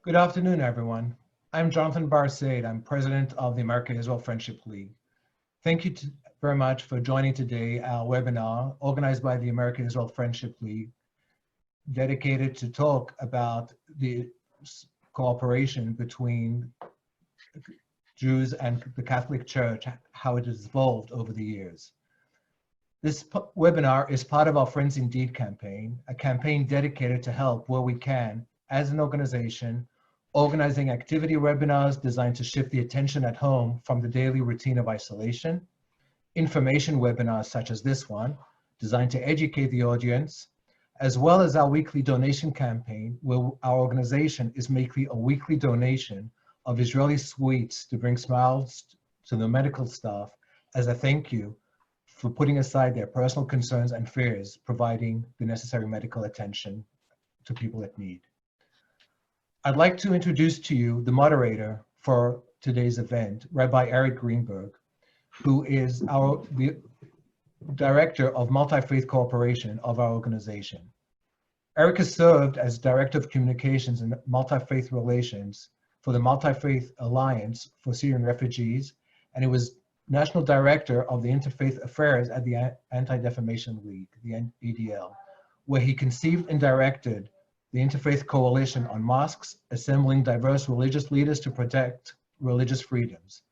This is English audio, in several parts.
Good afternoon, everyone. I'm Jonathan Barsaid. I'm president of the America-Israel Friendship League. Thank you very much for joining today our webinar organized by the America-Israel Friendship League, dedicated to talk about the cooperation between Jews and the Catholic Church, how it has evolved over the years. This webinar is part of our Friends Indeed campaign, a campaign dedicated to help where we can, as an organization, organizing activity webinars designed to shift the attention at home from the daily routine of isolation, information webinars such as this one, designed to educate the audience, as well as our weekly donation campaign, where our organization is making a weekly donation of Israeli sweets to bring smiles to the medical staff as a thank you for putting aside their personal concerns and fears, providing the necessary medical attention to people in need. I'd like to introduce to you the moderator for today's event, Rabbi Eric Greenberg, who is the Director of Multi-Faith Cooperation of our organization. Eric has served as Director of Communications and Multi-Faith Relations for the Multi-Faith Alliance for Syrian Refugees, and he was National Director of the Interfaith Affairs at the Anti-Defamation League, the ADL, where he conceived and directed the Interfaith Coalition on Mosques, assembling diverse religious leaders to protect religious freedoms.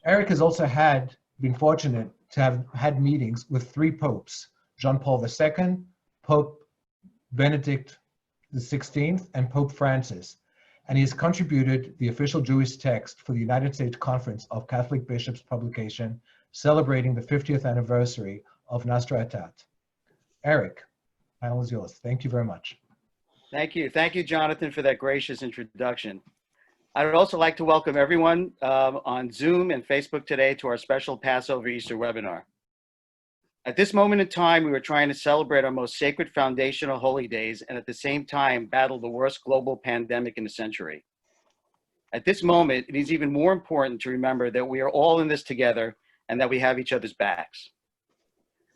Eric has also been fortunate to have had meetings with three popes, John Paul II, Pope Benedict XVI, and Pope Francis, and he has contributed the official Jewish text for the United States Conference of Catholic Bishops publication celebrating the 50th anniversary of Nostra Aetate. Eric, the panel is yours. Thank you very much. Thank you. Thank you, Jonathan, for that gracious introduction. I would also like to welcome everyone on Zoom and Facebook today to our special Passover Easter webinar. At this moment in time, we are trying to celebrate our most sacred foundational holy days and at the same time battle the worst global pandemic in a century. At this moment, it is even more important to remember that we are all in this together and that we have each other's backs.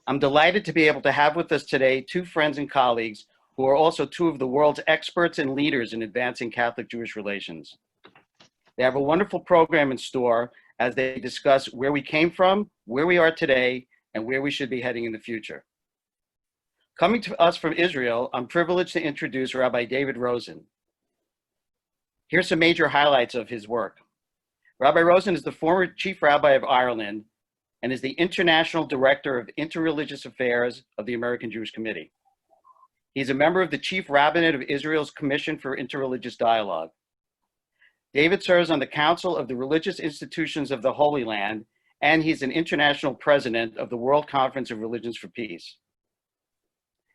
I'm delighted to be able to have with us today two friends and colleagues who are also two of the world's experts and leaders in advancing Catholic-Jewish relations. They have a wonderful program in store as they discuss where we came from, where we are today, and where we should be heading in the future. Coming to us from Israel, I'm privileged to introduce Rabbi David Rosen. Here's some major highlights of his work. Rabbi Rosen is the former Chief Rabbi of Ireland and is the International Director of Interreligious Affairs of the American Jewish Committee. He's a member of the Chief Rabbinate of Israel's Commission for Interreligious Dialogue. David serves on the Council of the Religious Institutions of the Holy Land, and he's an international president of the World Conference of Religions for Peace.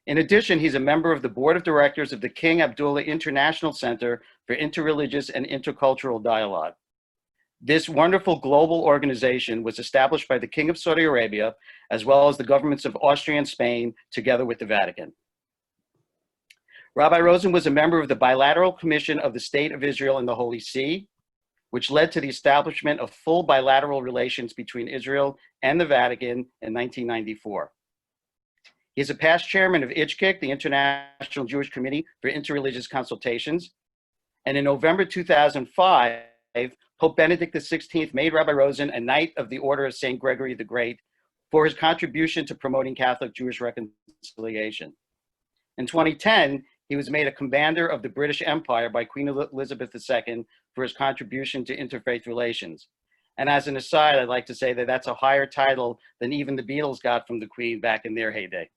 In addition, he's a member of the Board of Directors of the King Abdullah International Center for Interreligious and Intercultural Dialogue. This wonderful global organization was established by the King of Saudi Arabia, as well as the governments of Austria and Spain, together with the Vatican. Rabbi Rosen was a member of the Bilateral Commission of the State of Israel and the Holy See, which led to the establishment of full bilateral relations between Israel and the Vatican in 1994. He is a past chairman of IJKIC, the International Jewish Committee for Interreligious Consultations, and in November 2005, Pope Benedict XVI made Rabbi Rosen a Knight of the Order of St. Gregory the Great for his contribution to promoting Catholic-Jewish reconciliation. In 2010, he was made a Commander of the British Empire by Queen Elizabeth II for his contribution to interfaith relations. And as an aside, I'd like to say that that's a higher title than even the Beatles got from the Queen back in their heyday.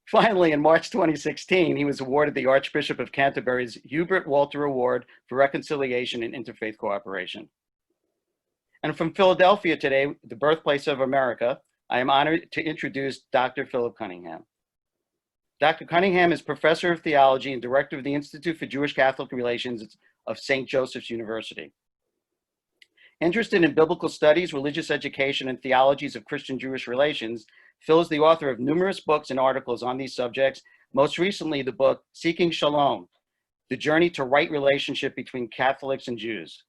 Finally, in March 2016, he was awarded the Archbishop of Canterbury's Hubert Walter Award for Reconciliation and Interfaith Cooperation. And from Philadelphia today, the birthplace of America, I am honored to introduce Dr. Philip Cunningham. Dr. Cunningham is Professor of Theology and Director of the Institute for Jewish Catholic Relations of St. Joseph's University. Interested in biblical studies, religious education, and theologies of Christian-Jewish relations, Phil is the author of numerous books and articles on these subjects, most recently the book Seeking Shalom, The Journey to Right Relationship Between Catholics and Jews.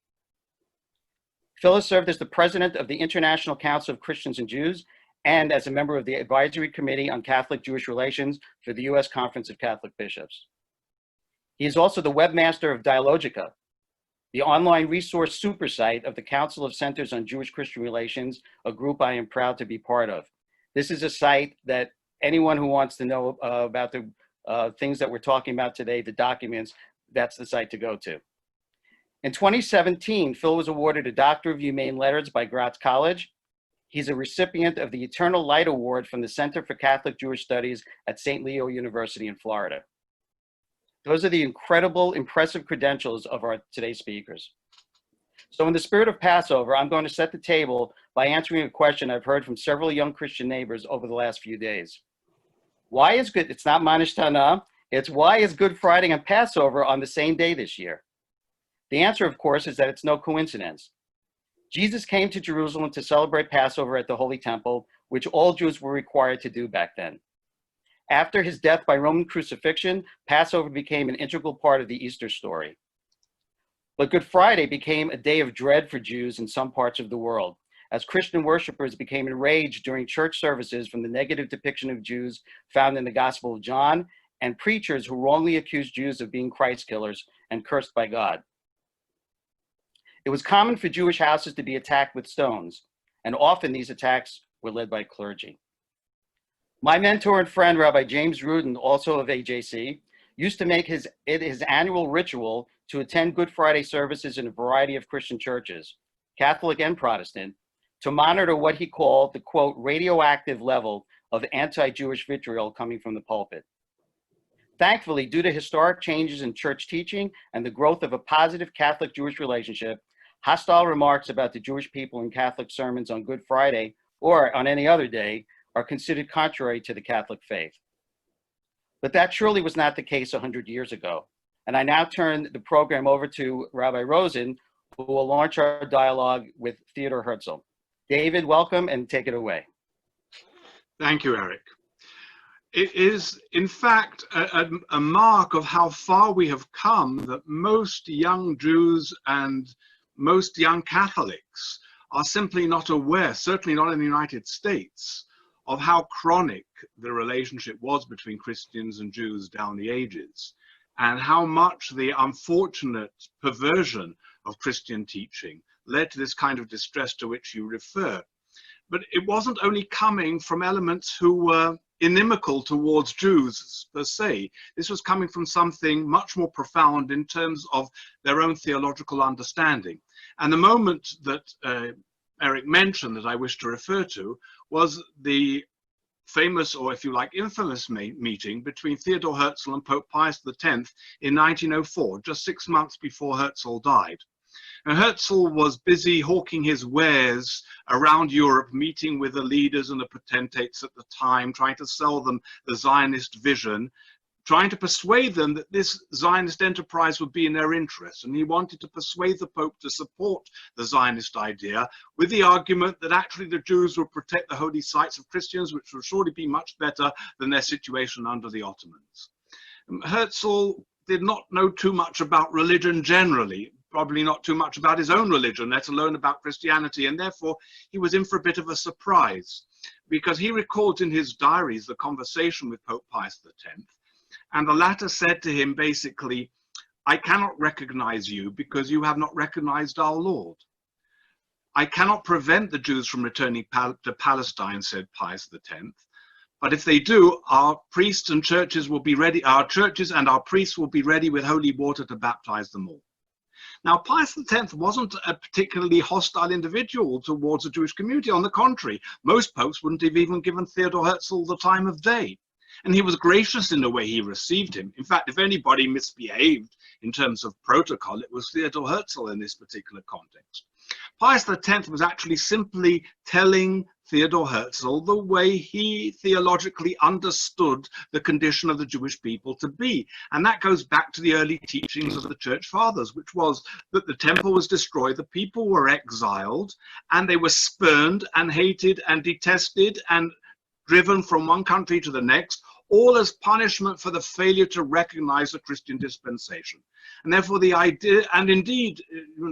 Phil has served as the president of the International Council of Christians and Jews and as a member of the Advisory Committee on Catholic-Jewish Relations for the U.S. Conference of Catholic Bishops. He is also the webmaster of Dialogica, the online resource super site of the Council of Centers on Jewish-Christian Relations, a group I am proud to be part of. This is a site that anyone who wants to know about the things that we're talking about today, the documents, that's the site to go to. In 2017, Phil was awarded a Doctor of Humane Letters by Gratz College. He's a recipient of the Eternal Light Award from the Center for Catholic Jewish Studies at St. Leo University in Florida. Those are the incredible, impressive credentials of our today's speakers. So in the spirit of Passover, I'm going to set the table by answering a question I've heard from several young Christian neighbors over the last few days. Why is good, it's not Manish Tana, it's why is Good Friday and Passover on the same day this year? The answer, of course, is that it's no coincidence. Jesus came to Jerusalem to celebrate Passover at the Holy Temple, which all Jews were required to do back then. After his death by Roman crucifixion, Passover became an integral part of the Easter story. But Good Friday became a day of dread for Jews in some parts of the world, as Christian worshipers became enraged during church services from the negative depiction of Jews found in the Gospel of John, and preachers who wrongly accused Jews of being Christ killers and cursed by God. It was common for Jewish houses to be attacked with stones, and often these attacks were led by clergy. My mentor and friend, Rabbi James Rudin, also of AJC, used to make his annual ritual to attend Good Friday services in a variety of Christian churches, Catholic and Protestant, to monitor what he called the, quote, radioactive level of anti-Jewish vitriol coming from the pulpit. Thankfully, due to historic changes in church teaching and the growth of a positive Catholic-Jewish relationship, hostile remarks about the Jewish people in Catholic sermons on Good Friday or on any other day are considered contrary to the Catholic faith. But that surely was not the case 100 years ago. And I now turn the program over to Rabbi Rosen, who will launch our dialogue with Theodor Herzl. David, welcome and take it away. Thank you, Eric. It is, in fact, a mark of how far we have come that most young Jews and most young Catholics are simply not aware, certainly not in the United States, of how chronic the relationship was between Christians and Jews down the ages, and how much the unfortunate perversion of Christian teaching led to this kind of distress to which you refer. But it wasn't only coming from elements who were inimical towards Jews per se. This was coming from something much more profound in terms of their own theological understanding. And the moment that Eric mentioned that I wish to refer to was the famous, or if you like, infamous meeting between Theodor Herzl and Pope Pius X in 1904, just 6 months before Herzl died. And Herzl was busy hawking his wares around Europe, meeting with the leaders and the potentates at the time, trying to sell them the Zionist vision, trying to persuade them that this Zionist enterprise would be in their interest. And he wanted to persuade the Pope to support the Zionist idea with the argument that actually the Jews would protect the holy sites of Christians, which would surely be much better than their situation under the Ottomans. Herzl did not know too much about religion generally, probably not too much about his own religion, let alone about Christianity, and therefore he was in for a bit of a surprise, because he records in his diaries the conversation with Pope Pius X, and the latter said to him basically, "I cannot recognize you because you have not recognized our Lord. I cannot prevent the Jews from returning to Palestine," said Pius X, "but if they do, our priests and churches will be ready, our churches and our priests will be ready with holy water to baptize them all." Now, Pius X wasn't a particularly hostile individual towards the Jewish community. On the contrary, most popes wouldn't have even given Theodor Herzl the time of day. And he was gracious in the way he received him. In fact, if anybody misbehaved in terms of protocol, it was Theodor Herzl in this particular context. Pius X was actually simply telling Theodor Herzl the way he theologically understood the condition of the Jewish people to be. And that goes back to the early teachings of the Church Fathers, which was that the temple was destroyed, the people were exiled, and they were spurned and hated and detested and driven from one country to the next, all as punishment for the failure to recognize the Christian dispensation. And therefore the idea, and indeed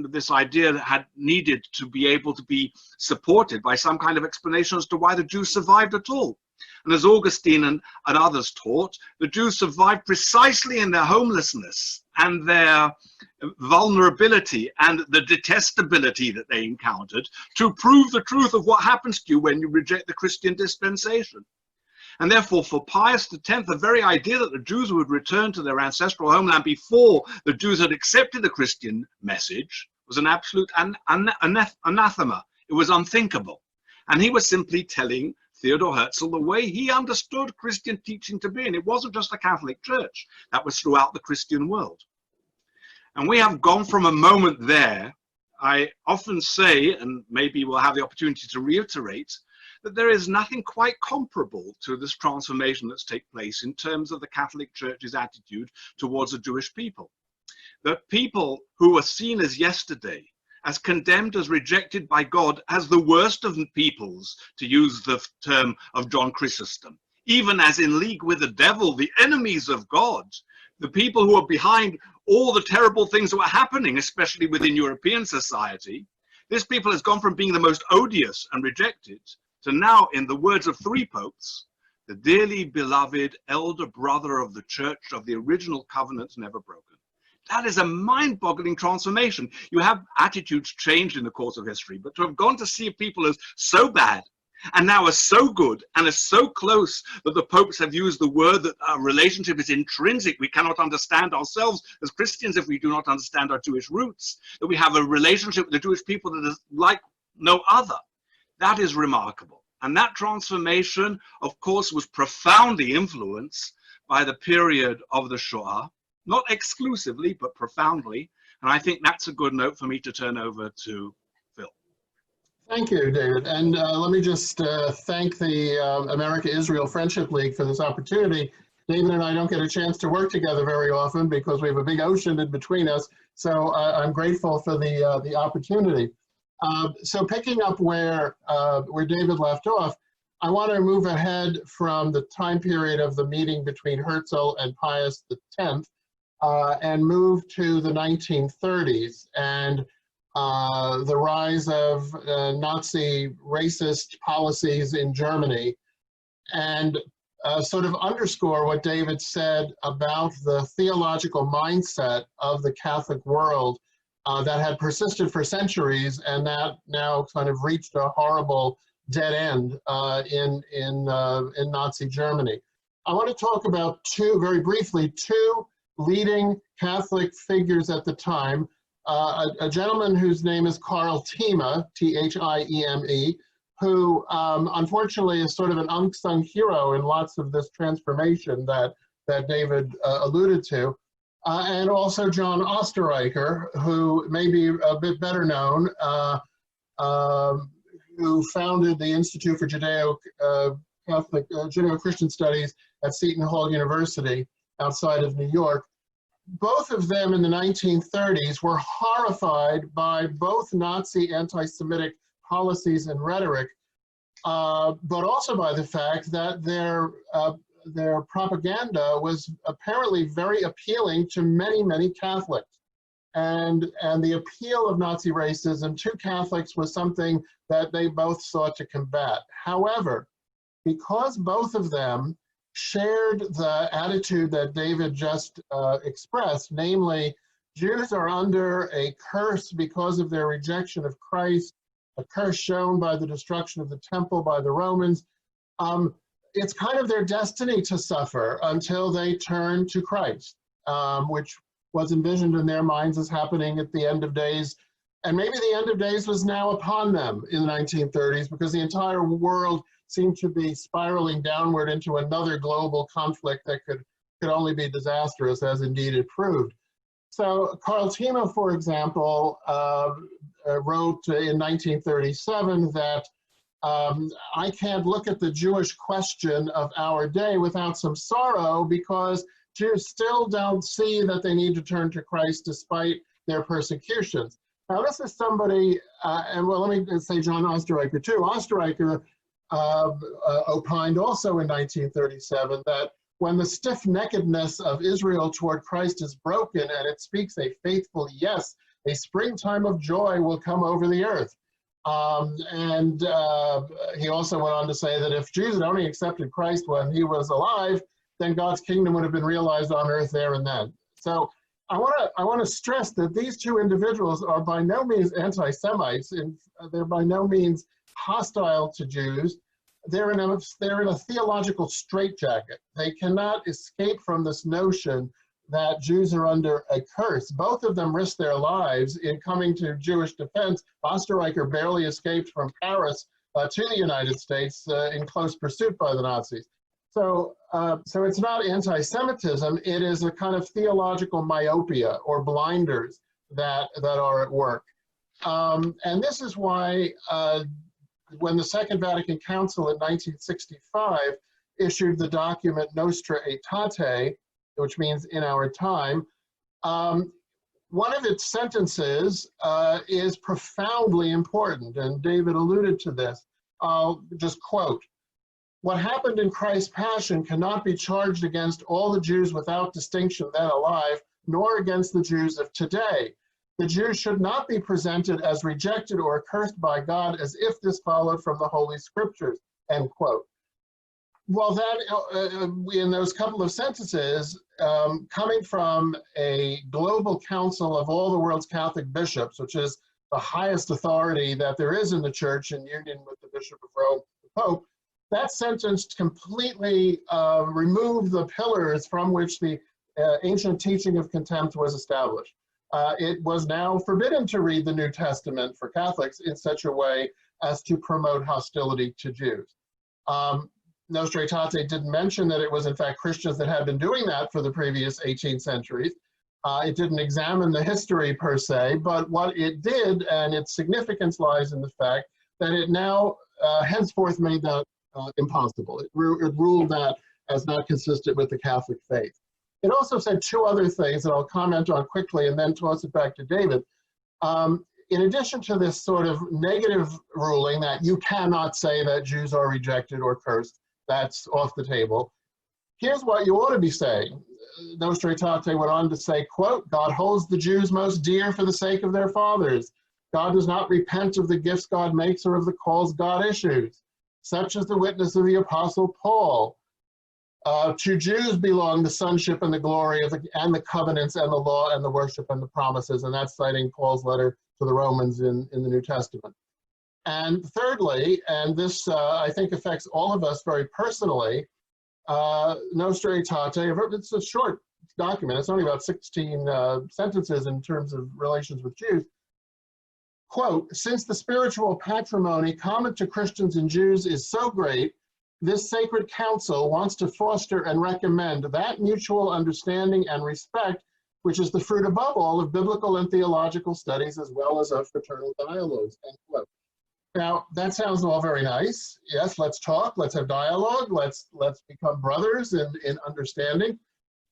this idea had needed to be able to be supported by some kind of explanation as to why the Jews survived at all. And as Augustine and others taught, the Jews survived precisely in their homelessness and their vulnerability and the detestability that they encountered to prove the truth of what happens to you when you reject the Christian dispensation. And therefore, for Pius X, the very idea that the Jews would return to their ancestral homeland before the Jews had accepted the Christian message was an absolute anathema. It was unthinkable. And he was simply telling Theodor Herzl the way he understood Christian teaching to be. And it wasn't just the Catholic Church, that was throughout the Christian world. And we have gone from a moment there. I often say, and maybe we'll have the opportunity to reiterate, that there is nothing quite comparable to this transformation that's taken place in terms of the Catholic Church's attitude towards the Jewish people. The people who were seen as yesterday, as condemned, as rejected by God, as the worst of peoples, to use the term of John Chrysostom, even as in league with the devil, the enemies of God, the people who are behind all the terrible things that were happening, especially within European society, this people has gone from being the most odious and rejected to now, in the words of three popes, the dearly beloved elder brother of the church of the original covenant never broken. That is a mind-boggling transformation. You have attitudes changed in the course of history, but to have gone to see people as so bad and now as so good and as so close that the popes have used the word that our relationship is intrinsic. We cannot understand ourselves as Christians if we do not understand our Jewish roots, that we have a relationship with the Jewish people that is like no other. That is remarkable. And that transformation, of course, was profoundly influenced by the period of the Shoah, not exclusively, but profoundly. And I think that's a good note for me to turn over to Phil. Thank you, David. And let me just thank the America-Israel Friendship League for this opportunity. David and I don't get a chance to work together very often because we have a big ocean in between us. So I'm grateful for the opportunity. So picking up where David left off, I want to move ahead from the time period of the meeting between Herzl and Pius X and move to the 1930s and the rise of Nazi racist policies in Germany, and sort of underscore what David said about the theological mindset of the Catholic world that had persisted for centuries and that now kind of reached a horrible dead end in Nazi Germany. I want to talk about very briefly, two leading Catholic figures at the time. A gentleman whose name is Karl Thieme, T-H-I-E-M-E, who unfortunately is sort of an unsung hero in lots of this transformation that David alluded to. And also John Osterreicher, who may be a bit better known, who founded the Institute for Judeo-Christian Studies at Seton Hall University outside of New York. Both of them in the 1930s were horrified by both Nazi anti-Semitic policies and rhetoric, but also by the fact that their propaganda was apparently very appealing to many, many Catholics. And the appeal of Nazi racism to Catholics was something that they both sought to combat. However, because both of them shared the attitude that David just expressed, namely, Jews are under a curse because of their rejection of Christ, a curse shown by the destruction of the temple by the Romans. It's kind of their destiny to suffer until they turn to Christ, which was envisioned in their minds as happening at the end of days. And maybe the end of days was now upon them in the 1930s because the entire world seemed to be spiraling downward into another global conflict that could only be disastrous, as indeed it proved. So Karl Thieme, for example, wrote in 1937 that I can't look at the Jewish question of our day without some sorrow because Jews still don't see that they need to turn to Christ despite their persecutions. Now this is somebody, and well, let me say John Osterreicher too. Osterreicher opined also in 1937 that when the stiff-neckedness of Israel toward Christ is broken and it speaks a faithful yes, a springtime of joy will come over the earth. He also went on to say that if Jews had only accepted Christ when he was alive, then God's kingdom would have been realized on earth there and then. So I want to stress that these two individuals are by no means anti-Semites, and they're by no means hostile to Jews. They're in a theological straitjacket. They cannot escape from this notion that Jews are under a curse. Both of them risked their lives in coming to Jewish defense. Osterreicher barely escaped from Paris to the United States in close pursuit by the Nazis. So it's not anti-Semitism, it is a kind of theological myopia or blinders that are at work. And this is why when the Second Vatican Council in 1965 issued the document Nostra Aetate, which means in our time, one of its sentences is profoundly important, and David alluded to this. I'll just quote: "What happened in Christ's passion cannot be charged against all the Jews without distinction then alive, nor against the Jews of today. The Jews should not be presented as rejected or accursed by God as if this followed from the Holy Scriptures," end quote. Well, that in those couple of sentences, coming from a global council of all the world's Catholic bishops, which is the highest authority that there is in the church in union with the Bishop of Rome, the Pope, that sentence completely removed the pillars from which the ancient teaching of contempt was established. It was now forbidden to read the New Testament for Catholics in such a way as to promote hostility to Jews. Nostra Aetate didn't mention that it was in fact Christians that had been doing that for the previous 18 centuries. It didn't examine the history per se, but what it did, and its significance lies in the fact that it now henceforth made that impossible. It ruled that as not consistent with the Catholic faith. It also said two other things that I'll comment on quickly and then toss it back to David. In addition to this sort of negative ruling that you cannot say that Jews are rejected or cursed, that's off the table. Here's what you ought to be saying. Nostra Aetate went on to say, quote, "God holds the Jews most dear for the sake of their fathers. God does not repent of the gifts God makes or of the calls God issues. Such is the witness of the Apostle Paul. To Jews belong the sonship and the glory of and the covenants and the law and the worship and the promises," and that's citing Paul's letter to the Romans in the New Testament. And thirdly, and this I think affects all of us very personally, Nostra Aetate, it's a short document, it's only about 16 sentences in terms of relations with Jews. Quote, "Since the spiritual patrimony common to Christians and Jews is so great, this sacred council wants to foster and recommend that mutual understanding and respect which is the fruit above all of biblical and theological studies as well as of fraternal dialogues," end quote. Now, that sounds all very nice. Yes, let's talk, let's have dialogue, let's become brothers in understanding.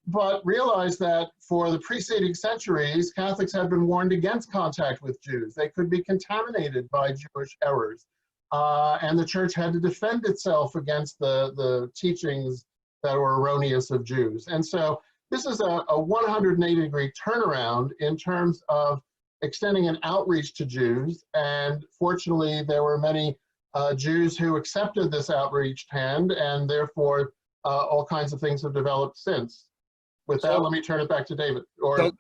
But realize that for the preceding centuries, Catholics had been warned against contact with Jews. They could be contaminated by Jewish errors. And the church had to defend itself against the teachings that were erroneous of Jews. And so this is a 180-degree turnaround in terms of extending an outreach to Jews. And fortunately, there were many Jews who accepted this outreached hand, and therefore all kinds of things have developed since. With that, let me turn it back to David or Eric.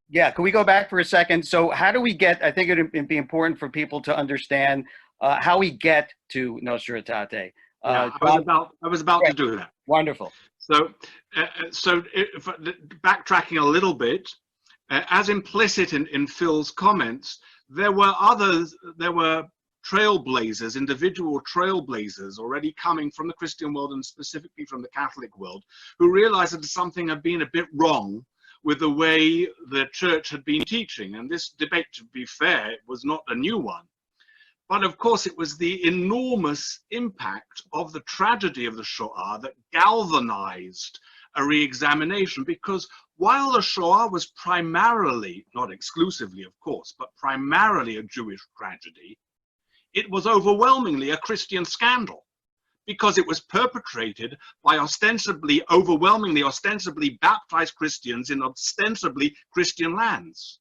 Yeah, can we go back for a second? So how do we get, I think it'd be important for people to understand how we get to Nostra Aetate. Yeah, I was about to do that. Wonderful. So, backtracking a little bit, as implicit in Phil's comments, there were trailblazers, individual trailblazers already coming from the Christian world and specifically from the Catholic world, who realized that something had been a bit wrong with the way the church had been teaching. And this debate, to be fair, was not a new one. But of course, it was the enormous impact of the tragedy of the Shoah that galvanized a re-examination, because while the Shoah was primarily, not exclusively of course, but primarily a Jewish tragedy, it was overwhelmingly a Christian scandal, because it was perpetrated by ostensibly baptized Christians in ostensibly Christian lands.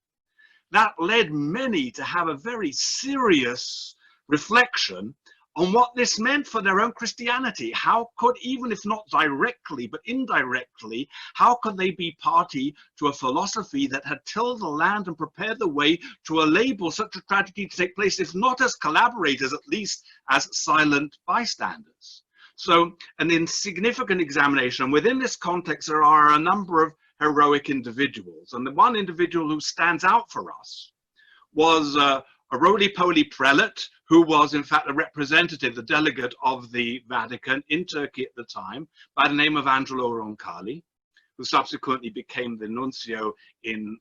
that led many to have a very serious reflection on what this meant for their own Christianity. How could, even if not directly, but indirectly, how could they be party to a philosophy that had tilled the land and prepared the way to enable such a tragedy to take place, if not as collaborators, at least as silent bystanders? So an insignificant examination. Within this context, there are a number of heroic individuals. And the one individual who stands out for us was a roly-poly prelate who was in fact the representative, the delegate of the Vatican in Turkey at the time, by the name of Angelo Roncalli, who subsequently became the nuncio in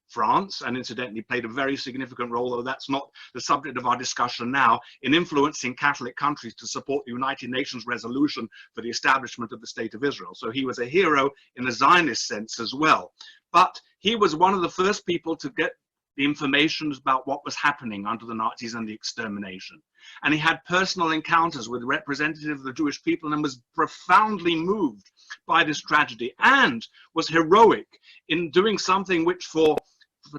France, and incidentally played a very significant role, though that's not the subject of our discussion now, in influencing Catholic countries to support the United Nations resolution for the establishment of the State of Israel. So he was a hero in the Zionist sense as well. But he was one of the first people to get the information about what was happening under the Nazis and the extermination. And he had personal encounters with representatives of the Jewish people and was profoundly moved by this tragedy, and was heroic in doing something which for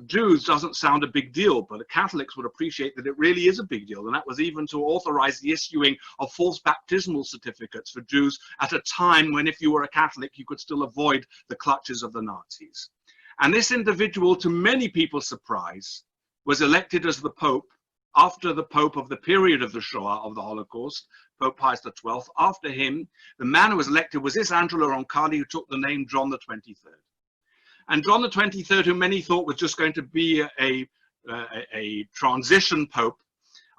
Jews doesn't sound a big deal, but the Catholics would appreciate that it really is a big deal. And that was even to authorize the issuing of false baptismal certificates for Jews at a time when, if you were a Catholic, you could still avoid the clutches of the Nazis. And this individual, to many people's surprise, was elected as the Pope after the Pope of the period of the Shoah, of the Holocaust, Pope Pius XII. After him, the man who was elected was this Angelo Roncalli, who took the name John the 23rd. And John the 23rd, who many thought was just going to be a transition pope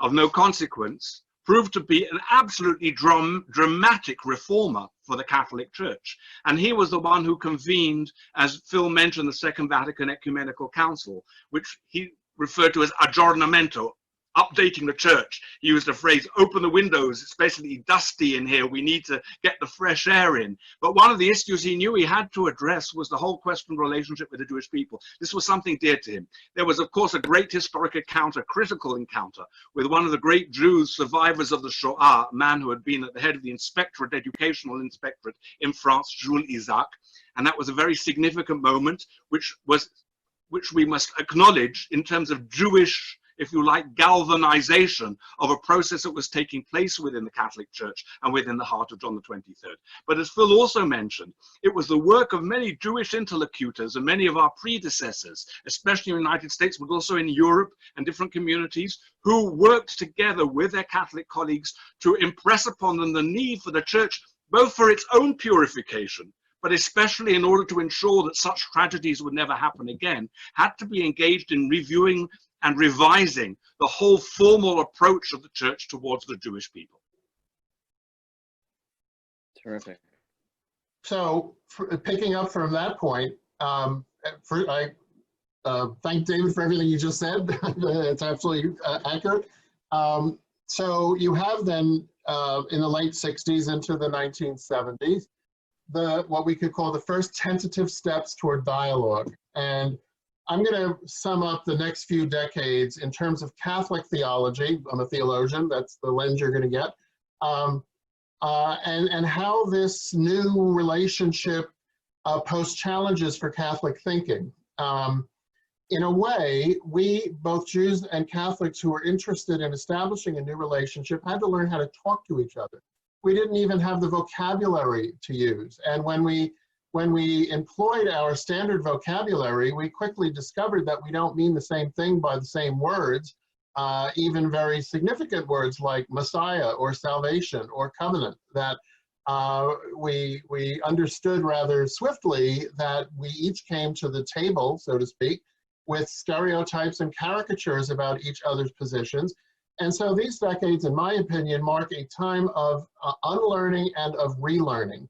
of no consequence, proved to be an absolutely dramatic reformer for the Catholic Church. And he was the one who convened, as Phil mentioned, the Second Vatican Ecumenical Council, which he referred to as aggiornamento, updating the church. He used the phrase, open the windows, it's basically dusty in here, we need to get the fresh air in. But one of the issues he knew he had to address was the whole question of relationship with the Jewish people. This was something dear to him. There was, of course, a great historic encounter, critical encounter, with one of the great Jews, survivors of the Shoah, a man who had been at the head of the inspectorate, educational inspectorate in France, Jules Isaac. And that was a very significant moment, which we must acknowledge in terms of Jewish, if you like, galvanization of a process that was taking place within the Catholic Church and within the heart of John the 23rd. But as Phil also mentioned, it was the work of many Jewish interlocutors and many of our predecessors, especially in the United States, but also in Europe and different communities, who worked together with their Catholic colleagues to impress upon them the need for the Church, both for its own purification, but especially in order to ensure that such tragedies would never happen again, had to be engaged in reviewing and revising the whole formal approach of the church towards the Jewish people. Terrific. So, picking up from that point, I thank David for everything you just said. It's absolutely accurate. So you have then, in the late 60s into the 1970s, what we could call the first tentative steps toward dialogue. And I'm going to sum up the next few decades in terms of Catholic theology. I'm a theologian, that's the lens you're going to get. And how this new relationship posed challenges for Catholic thinking. In a way, we, both Jews and Catholics who were interested in establishing a new relationship, had to learn how to talk to each other. We didn't even have the vocabulary to use. And when we employed our standard vocabulary, we quickly discovered that we don't mean the same thing by the same words, even very significant words like Messiah or salvation or covenant, that we understood rather swiftly that we each came to the table, so to speak, with stereotypes and caricatures about each other's positions. And so these decades, in my opinion, mark a time of unlearning and of relearning,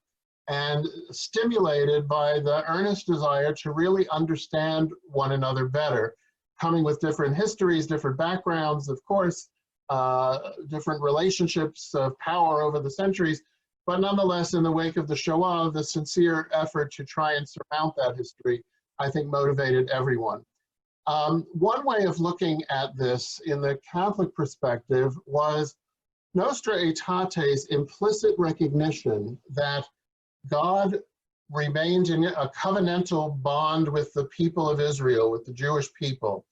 and stimulated by the earnest desire to really understand one another better, coming with different histories, different backgrounds, of course, different relationships of power over the centuries, but nonetheless, in the wake of the Shoah, the sincere effort to try and surmount that history, I think, motivated everyone. One way of looking at this in the Catholic perspective was Nostra Aetate's implicit recognition that God remained in a covenantal bond with the people of Israel, with the Jewish people,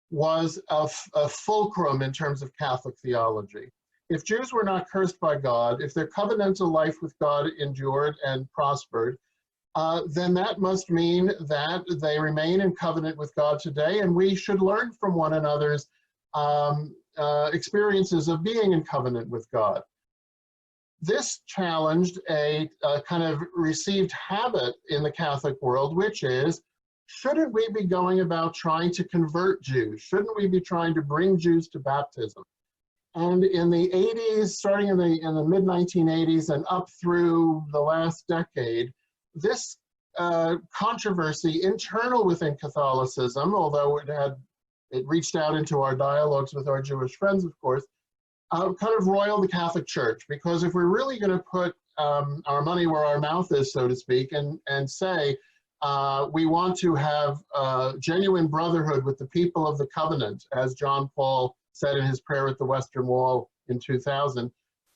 was a fulcrum in terms of Catholic theology. If Jews were not cursed by God, if their covenantal life with God endured and prospered, then that must mean that they remain in covenant with God today, and we should learn from one another's experiences of being in covenant with God. This challenged a kind of received habit in the Catholic world, which is, shouldn't we be going about trying to convert Jews? Shouldn't we be trying to bring Jews to baptism? And in the 80s, starting in the mid-1980s and up through the last decade, this controversy internal within Catholicism, although it reached out into our dialogues with our Jewish friends, of course, kind of roiled the Catholic Church. Because if we're really going to put our money where our mouth is, so to speak, and say we want to have genuine brotherhood with the people of the covenant, as John Paul said in his prayer at the Western Wall in 2000,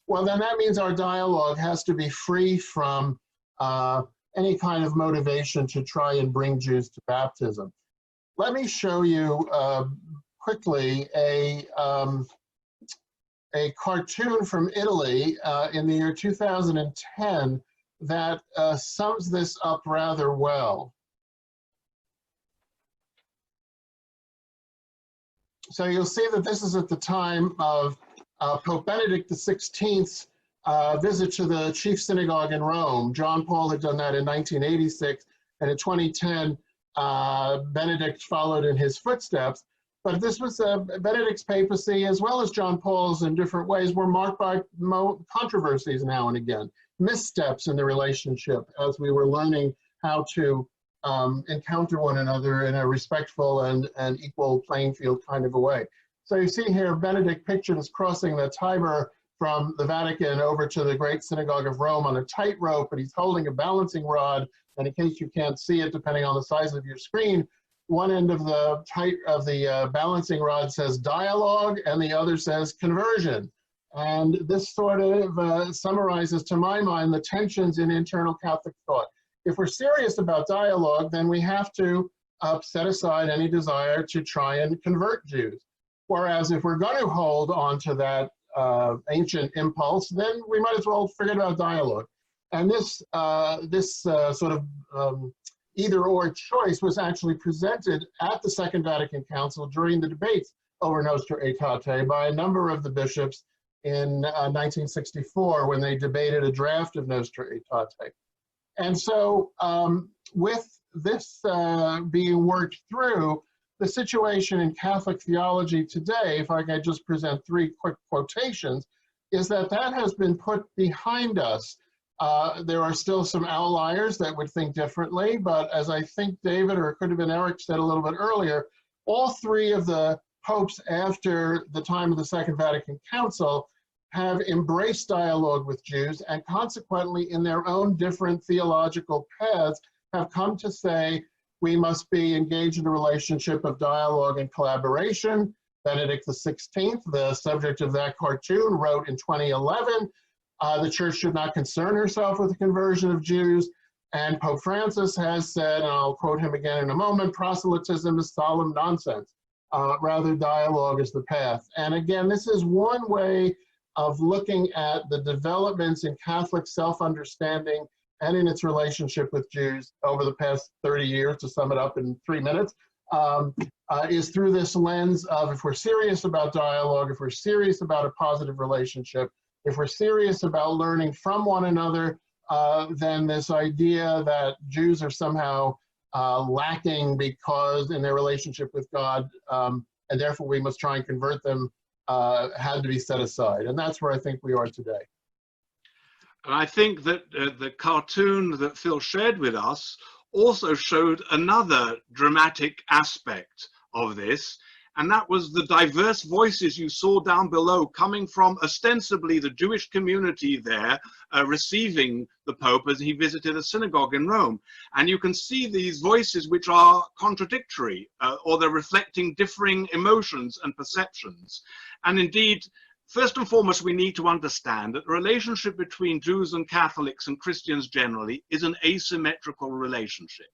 well, then that means our dialogue has to be free from any kind of motivation to try and bring Jews to baptism. Let me show you quickly a cartoon from Italy in the year 2010 that sums this up rather well. So you'll see that this is at the time of Pope Benedict XVI's visit to the chief synagogue in Rome. John Paul had done that in 1986, and in 2010, Benedict followed in his footsteps. But this was Benedict's papacy, as well as John Paul's in different ways, were marked by controversies now and again, missteps in the relationship as we were learning how to encounter one another in a respectful and equal playing field kind of a way. So you see here, Benedict pictured as crossing the Tiber from the Vatican over to the Great Synagogue of Rome on a tightrope, and he's holding a balancing rod. And in case you can't see it, depending on the size of your screen, one end of the balancing rod says dialogue, and the other says conversion. And this sort of summarizes, to my mind, the tensions in internal Catholic thought. If we're serious about dialogue, then we have to set aside any desire to try and convert Jews. Whereas if we're going to hold on to that ancient impulse, then we might as well forget about dialogue. And this sort of either-or choice was actually presented at the Second Vatican Council during the debates over Nostra Aetate by a number of the bishops in 1964 when they debated a draft of Nostra Aetate. And so with this being worked through, the situation in Catholic theology today, if I could just present three quick quotations, is that has been put behind us. There are still some outliers that would think differently, but as I think David, or it could have been Eric, said a little bit earlier, all three of the popes after the time of the Second Vatican Council have embraced dialogue with Jews, and consequently in their own different theological paths have come to say we must be engaged in a relationship of dialogue and collaboration. Benedict XVI, the subject of that cartoon, wrote in 2011, the church should not concern herself with the conversion of Jews. And Pope Francis has said, and I'll quote him again in a moment, proselytism is solemn nonsense. Rather, dialogue is the path. And again, this is one way of looking at the developments in Catholic self-understanding and in its relationship with Jews over the past 30 years, to sum it up in 3 minutes, is through this lens of, if we're serious about dialogue, if we're serious about a positive relationship, if we're serious about learning from one another, then this idea that Jews are somehow lacking because in their relationship with God, and therefore we must try and convert them, had to be set aside. And that's where I think we are today. And I think that the cartoon that Phil shared with us also showed another dramatic aspect of this, and that was the diverse voices you saw down below coming from ostensibly the Jewish community there, receiving the Pope as he visited a synagogue in Rome. And you can see these voices which are contradictory, or they're reflecting differing emotions and perceptions. And indeed, First and foremost, we need to understand that the relationship between Jews and Catholics and Christians generally is an asymmetrical relationship.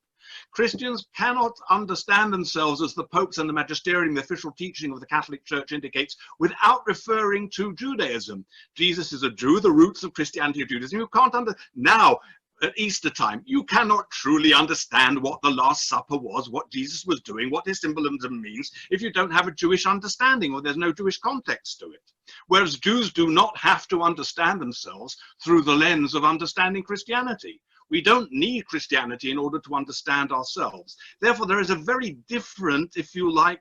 Christians cannot understand themselves as the popes and the magisterium, the official teaching of the Catholic Church indicates, without referring to Judaism. Jesus is a Jew, the roots of Christianity are Judaism. You can't now, at Easter time, you cannot truly understand what the Last Supper was, what Jesus was doing, what his symbolism means, if you don't have a Jewish understanding or there's no Jewish context to it. Whereas Jews do not have to understand themselves through the lens of understanding Christianity. We don't need Christianity in order to understand ourselves. Therefore, there is a very different, if you like,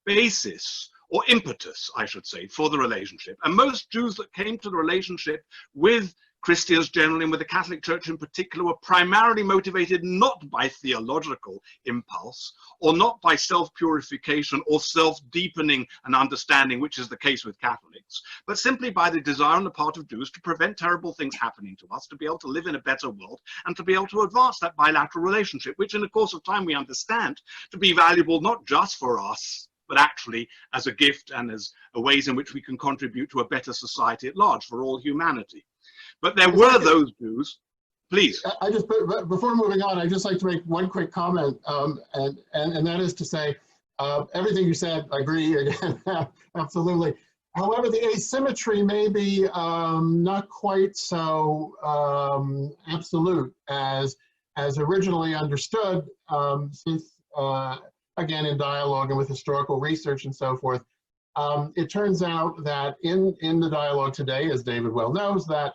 basis or impetus, I should say, for the relationship. And most Jews that came to the relationship with Christians generally and with the Catholic Church in particular were primarily motivated not by theological impulse or not by self-purification or self-deepening and understanding, which is the case with Catholics, but simply by the desire on the part of Jews to prevent terrible things happening to us, to be able to live in a better world and to be able to advance that bilateral relationship, which in the course of time we understand to be valuable not just for us, but actually as a gift and as ways in which we can contribute to a better society at large for all humanity. But there were those Jews. Please. Before moving on, I'd just like to make one quick comment, and that is to say, everything you said, I agree again, absolutely. However, the asymmetry may be not quite so absolute as originally understood, since again in dialogue and with historical research and so forth. It turns out that in the dialogue today, as David well knows, that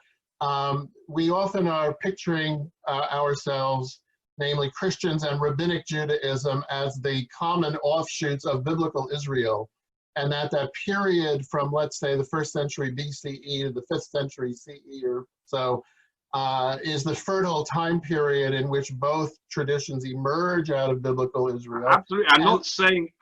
we often are picturing ourselves, namely Christians and Rabbinic Judaism, as the common offshoots of biblical Israel, and that period from, let's say, the 1st century BCE to the 5th century CE or so is the fertile time period in which both traditions emerge out of biblical Israel. Absolutely.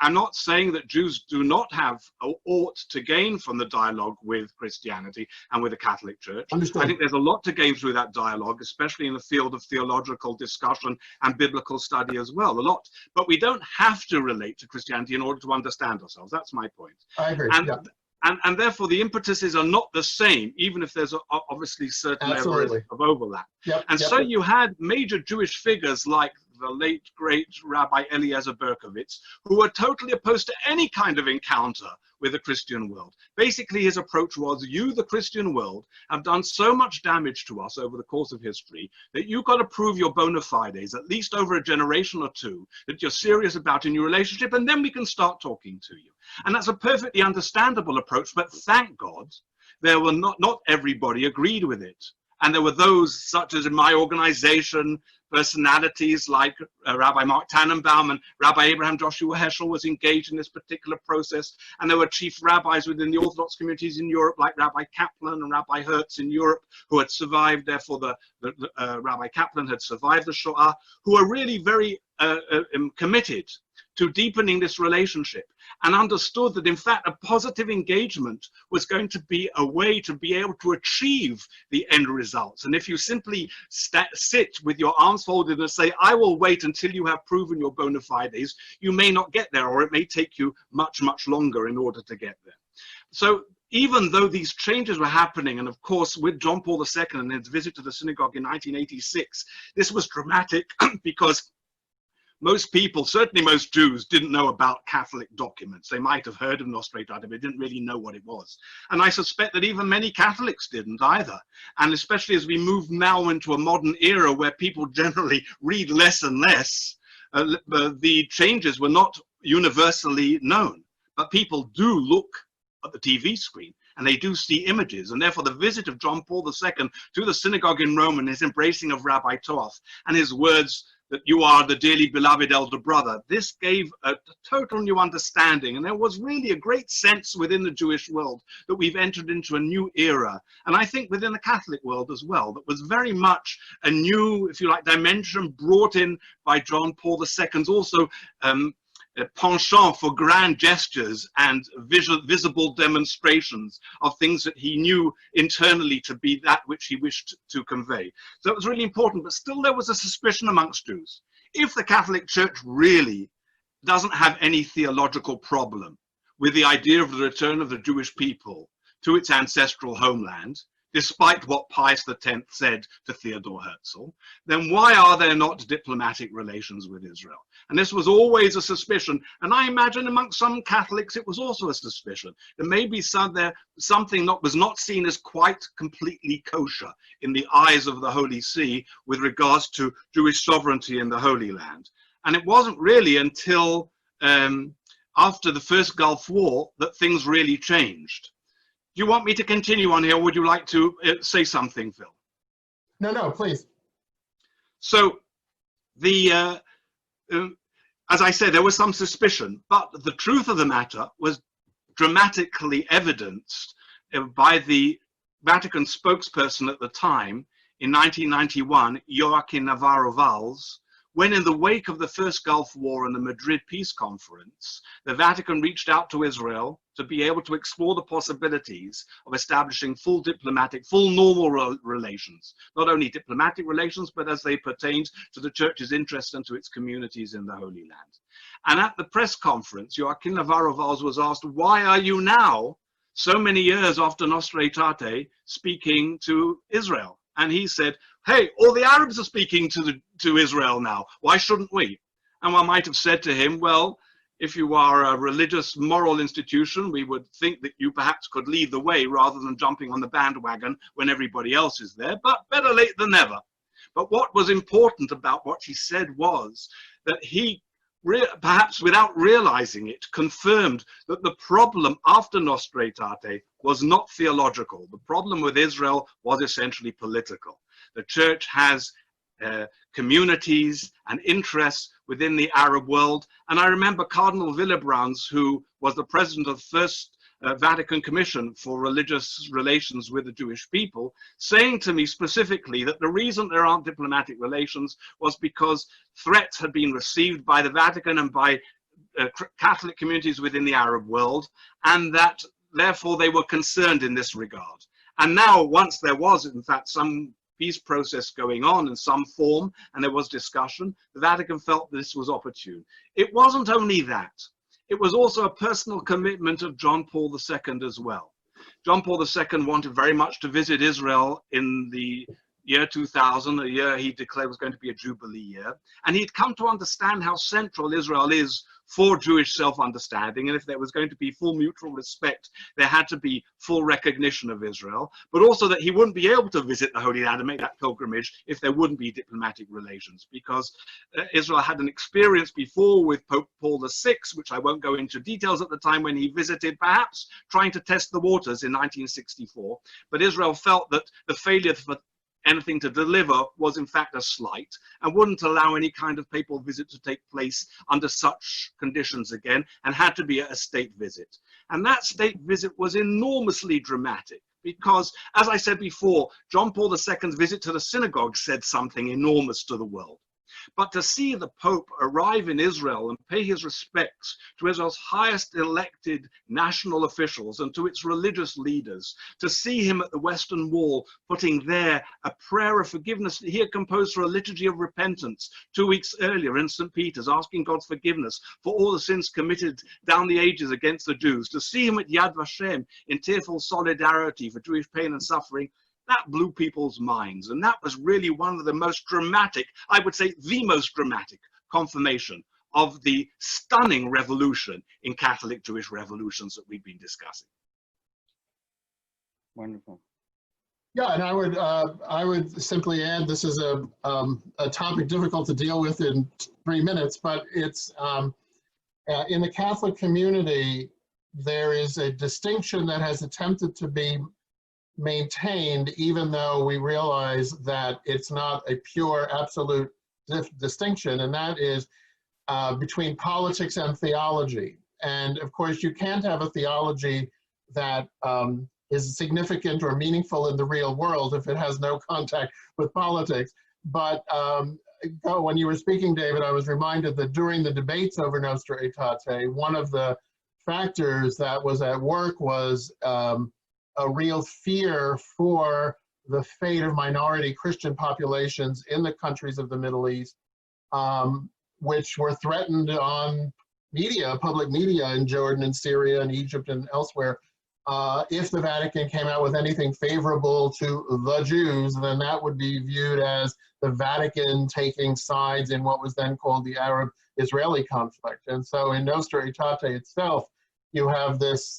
I'm not saying that Jews do not have or ought to gain from the dialogue with Christianity and with the Catholic Church. Understood. I think there's a lot to gain through that dialogue, especially in the field of theological discussion and biblical study as well. A lot. But we don't have to relate to Christianity in order to understand ourselves. That's my point. I agree. And therefore, the impetuses are not the same, even if there's obviously certain levels of overlap. So you had major Jewish figures like the late, great Rabbi Eliezer Berkovitz, who were totally opposed to any kind of encounter with the Christian world. Basically, his approach was, you, the Christian world, have done so much damage to us over the course of history that you've got to prove your bona fides, at least over a generation or two, that you're serious about in your relationship, and then we can start talking to you. And that's a perfectly understandable approach, but thank God, there were not everybody agreed with it. And there were those, such as in my organization, personalities like Rabbi Mark Tannenbaum and Rabbi Abraham Joshua Heschel was engaged in this particular process. And there were chief rabbis within the Orthodox communities in Europe, like Rabbi Kaplan and Rabbi Hertz in Europe, who had survived, therefore Rabbi Kaplan had survived the Shoah, who were really very committed to deepening this relationship and understood that, in fact, a positive engagement was going to be a way to be able to achieve the end results. And if you simply sit with your arms folded and say, I will wait until you have proven your bona fides, you may not get there, or it may take you much, much longer in order to get there. So even though these changes were happening, and of course with John Paul II and his visit to the synagogue in 1986, this was dramatic because most people, certainly most Jews, didn't know about Catholic documents. They might have heard of Nostra Aetate, but they didn't really know what it was. And I suspect that even many Catholics didn't either. And especially as we move now into a modern era where people generally read less and less, the changes were not universally known. But people do look at the TV screen, and they do see images. And therefore the visit of John Paul II to the synagogue in Rome and his embracing of Rabbi Toth and his words that you are the dearly beloved elder brother, this gave a total new understanding. And there was really a great sense within the Jewish world that we've entered into a new era. And I think within the Catholic world as well, that was very much a new, if you like, dimension brought in by John Paul II's also a penchant for grand gestures and visible demonstrations of things that he knew internally to be that which he wished to convey. So it was really important, but still there was a suspicion amongst Jews. If the Catholic Church really doesn't have any theological problem with the idea of the return of the Jewish people to its ancestral homeland, despite what Pius X said to Theodor Herzl, then why are there not diplomatic relations with Israel? And this was always a suspicion. And I imagine amongst some Catholics, it was also a suspicion. There may be something that was not seen as quite completely kosher in the eyes of the Holy See with regards to Jewish sovereignty in the Holy Land. And it wasn't really until after the First Gulf War that things really changed. Do you want me to continue on here, or would you like to say something, Phil? No, please. So, as I said, there was some suspicion, but the truth of the matter was dramatically evidenced by the Vatican spokesperson at the time in 1991, Joachim Navarro-Valls, when in the wake of the First Gulf War and the Madrid Peace Conference, the Vatican reached out to Israel to be able to explore the possibilities of establishing full normal relations, not only diplomatic relations, but as they pertained to the Church's interests and to its communities in the Holy Land. And at the press conference, Joachim Navarro-Valls was asked, why are you now, so many years after Nostra Aetate, speaking to Israel? And he said, hey, all the Arabs are speaking to Israel now. Why shouldn't we? And one might have said to him, well, if you are a religious moral institution, we would think that you perhaps could lead the way rather than jumping on the bandwagon when everybody else is there, but better late than never. But what was important about what he said was that he, perhaps without realizing it, confirmed that the problem after Nostra Aetate was not theological. The problem with Israel was essentially political. The Church has communities and interests within the Arab world. And I remember Cardinal Willebrands, who was the president of the First Vatican Commission for Religious Relations with the Jewish people, saying to me specifically that the reason there aren't diplomatic relations was because threats had been received by the Vatican and by Catholic communities within the Arab world, and that therefore they were concerned in this regard. And now, once there was in fact some peace process going on in some form, and there was discussion, the Vatican felt this was opportune. It wasn't only that. It was also a personal commitment of John Paul II as well. John Paul II wanted very much to visit Israel in the year 2000, a year he declared was going to be a Jubilee year. And he'd come to understand how central Israel is for Jewish self-understanding. And if there was going to be full mutual respect, there had to be full recognition of Israel, but also that he wouldn't be able to visit the Holy Land and make that pilgrimage if there wouldn't be diplomatic relations, because Israel had an experience before with Pope Paul VI, which I won't go into details at the time, when he visited, perhaps trying to test the waters in 1964. But Israel felt that the failure for anything to deliver was in fact a slight, and wouldn't allow any kind of papal visit to take place under such conditions again, and had to be a state visit. And that state visit was enormously dramatic because, as I said before, John Paul II's visit to the synagogue said something enormous to the world. But to see the Pope arrive in Israel and pay his respects to Israel's highest elected national officials and to its religious leaders, to see him at the Western Wall putting there a prayer of forgiveness that he had composed for a liturgy of repentance 2 weeks earlier in St. Peter's, asking God's forgiveness for all the sins committed down the ages against the Jews, to see him at Yad Vashem in tearful solidarity for Jewish pain and suffering, that blew people's minds. And that was really one of the most dramatic, I would say the most dramatic confirmation of the stunning revolution in Catholic Jewish revolutions that we've been discussing. Wonderful. Yeah, and I would simply add, this is a topic difficult to deal with in 3 minutes, but it's in the Catholic community, there is a distinction that has attempted to be maintained, even though we realize that it's not a pure absolute distinction, and that is between politics and theology. And of course, you can't have a theology that is significant or meaningful in the real world if it has no contact with politics. But when you were speaking, David, I was reminded that during the debates over Nostra Aetate, one of the factors that was at work was a real fear for the fate of minority Christian populations in the countries of the Middle East, which were threatened on media, public media in Jordan and Syria and Egypt and elsewhere, If the Vatican came out with anything favorable to the Jews, then that would be viewed as the Vatican taking sides in what was then called the Arab-Israeli conflict. And so in Nostra Aetate itself, you have this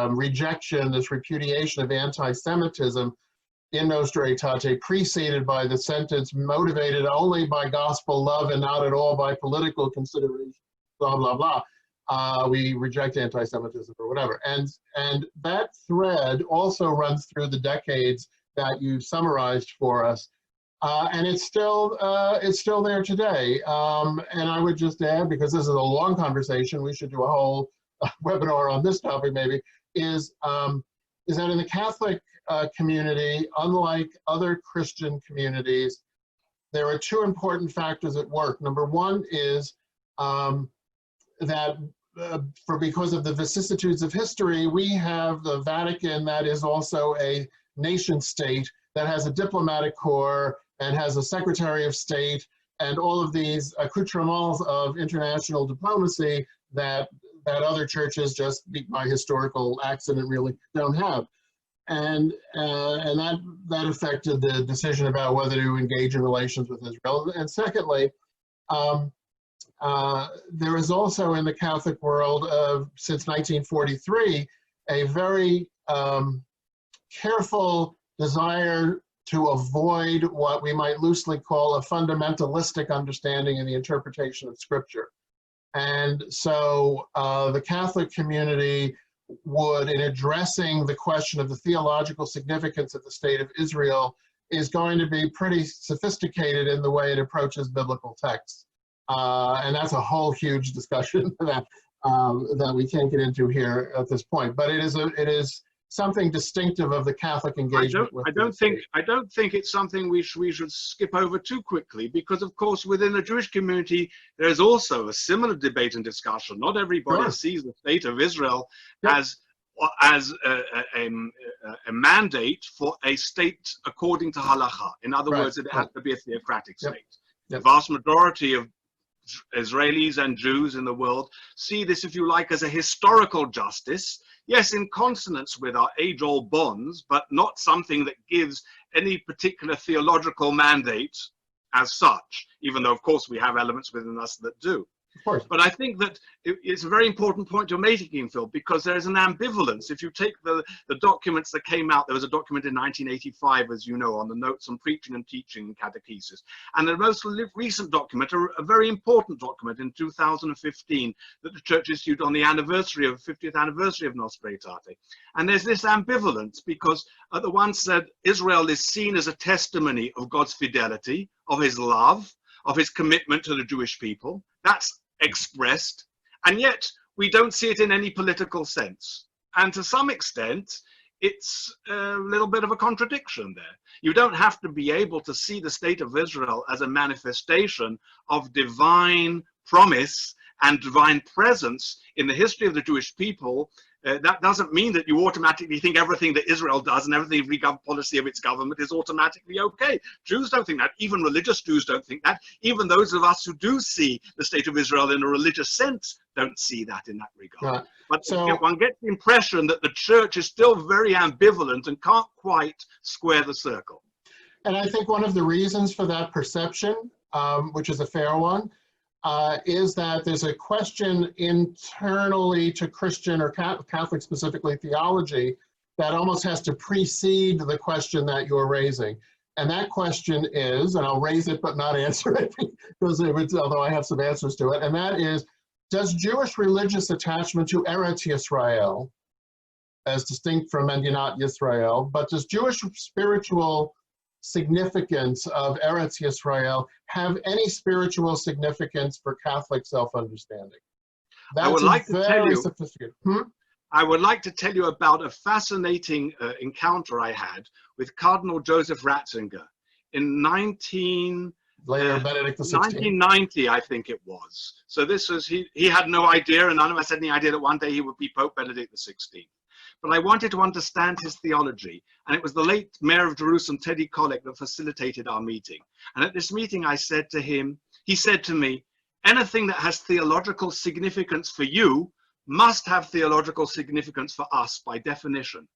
rejection, this repudiation of anti-Semitism in Nostra Aetate, preceded by the sentence motivated only by gospel love and not at all by political consideration, blah, blah, blah. We reject anti-Semitism or whatever. And that thread also runs through the decades that you summarized for us. And it's still there today. And I would just add, because this is a long conversation, we should do a whole webinar on this topic maybe, is that in the Catholic community, unlike other Christian communities, there are two important factors at work. Number one is that because of the vicissitudes of history, we have the Vatican that is also a nation state that has a diplomatic corps and has a Secretary of State and all of these accoutrements of international diplomacy that other churches, just by historical accident, really don't have. And that affected the decision about whether to engage in relations with Israel. And secondly, there is also in the Catholic world, since 1943, a very careful desire to avoid what we might loosely call a fundamentalistic understanding in the interpretation of Scripture. And so the Catholic community would, in addressing the question of the theological significance of the State of Israel, is going to be pretty sophisticated in the way it approaches biblical texts. And that's a whole huge discussion that we can't get into here at this point. But it is something distinctive of the Catholic engagement. I don't think it's something we should skip over too quickly, because of course within the Jewish community there is also a similar debate and discussion. Not everybody sees the State of Israel as a mandate for a state according to halacha. In other words, it has to be a theocratic state. The vast majority of Israelis and Jews in the world see this, if you like, as a historical justice, yes, in consonance with our age-old bonds, but not something that gives any particular theological mandate as such, even though, of course, we have elements within us that do. Of course. But I think that it's a very important point you're making, Phil, because there's an ambivalence. If you take the documents that came out, there was a document in 1985, as you know, on the notes on preaching and teaching and catechesis. And the most recent document, a very important document in 2015, that the Church issued on the 50th anniversary of Nostra Aetate. And there's this ambivalence, because at the one said, Israel is seen as a testimony of God's fidelity, of his love, of his commitment to the Jewish people. That's expressed, and yet we don't see it in any political sense. And to some extent, it's a little bit of a contradiction there. You don't have to be able to see the State of Israel as a manifestation of divine promise and divine presence in the history of the Jewish people. That doesn't mean that you automatically think everything that Israel does and every policy of its government is automatically okay. Jews don't think that. Even religious Jews don't think that. Even those of us who do see the State of Israel in a religious sense don't see that in that regard. Right. But So, one gets the impression that the Church is still very ambivalent and can't quite square the circle. and I think one of the reasons for that perception, which is a fair one, is that there's a question internally to Christian or Catholic specifically theology that almost has to precede the question that you're raising. And that question is, and I'll raise it but not answer it, because although I have some answers to it, and that is, does Jewish religious attachment to Eretz Yisrael, as distinct from Medinat Yisrael, but does Jewish spiritual significance of Eretz Yisrael have any spiritual significance for Catholic self-understanding? I would like to tell you, sophisticated. I would like to tell you about a fascinating encounter I had with Cardinal Joseph Ratzinger in Later, Benedict XVI. 1990, I think it was. So this was, he had no idea, and none of us had any idea that one day he would be Pope Benedict XVI. But I wanted to understand his theology, and it was the late Mayor of Jerusalem, Teddy Kollek, that facilitated our meeting. And at this meeting, I said to him, he said to me, anything that has theological significance for you must have theological significance for us by definition.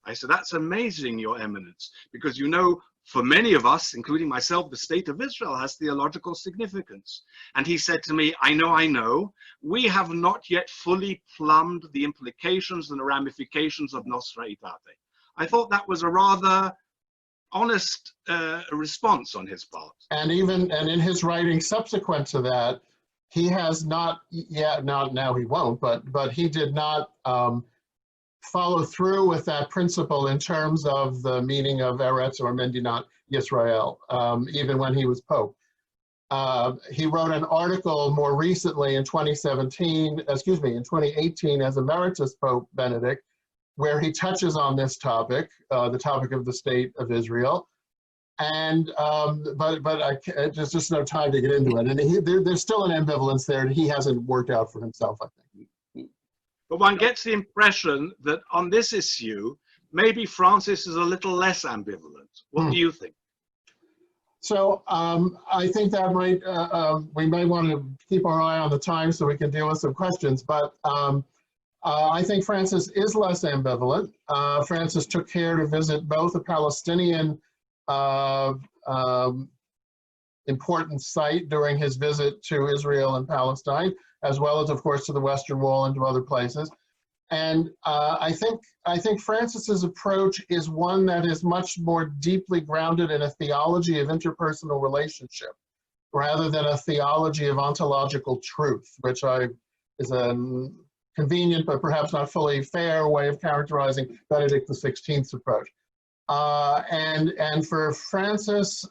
I said, that's amazing, Your Eminence, because you know, for many of us, including myself, the state of Israel has theological significance. And he said to me, I know, we have not yet fully plumbed the implications and the ramifications of Nostra Aetate. I thought that was a rather honest response on his part. And in his writing subsequent to that, he has not yet, now he won't, but he did not follow through with that principle in terms of the meaning of Eretz or Medinat Yisrael, even when he was Pope. He wrote an article more recently in 2018 as Emeritus Pope Benedict, where he touches on this topic, the topic of the state of Israel. And there's just no time to get into it. And there's still an ambivalence there that he hasn't worked out for himself, I think. But one gets the impression that on this issue, maybe Francis is a little less ambivalent. What do you think? So I think that we may want to keep our eye on the time so we can deal with some questions, but I think Francis is less ambivalent. Francis took care to visit both a Palestinian important site during his visit to Israel and Palestine, as well as, of course, to the Western Wall and to other places. And I think Francis's approach is one that is much more deeply grounded in a theology of interpersonal relationship, rather than a theology of ontological truth, which is a convenient but perhaps not fully fair way of characterizing Benedict XVI's approach. And for Francis,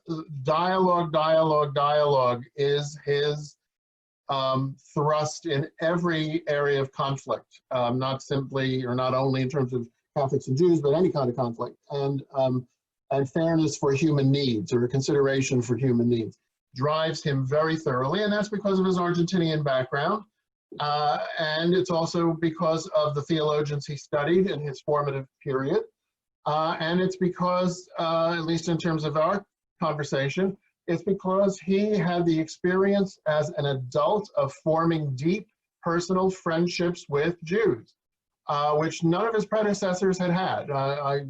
dialogue is his thrust in every area of conflict, not simply or not only in terms of Catholics and Jews, but any kind of conflict, and fairness for human needs or consideration for human needs drives him very thoroughly, and that's because of his Argentinian background, and it's also because of the theologians he studied in his formative period, and it's because, at least in terms of our conversation, it's because he had the experience as an adult of forming deep personal friendships with Jews, which none of his predecessors had had. I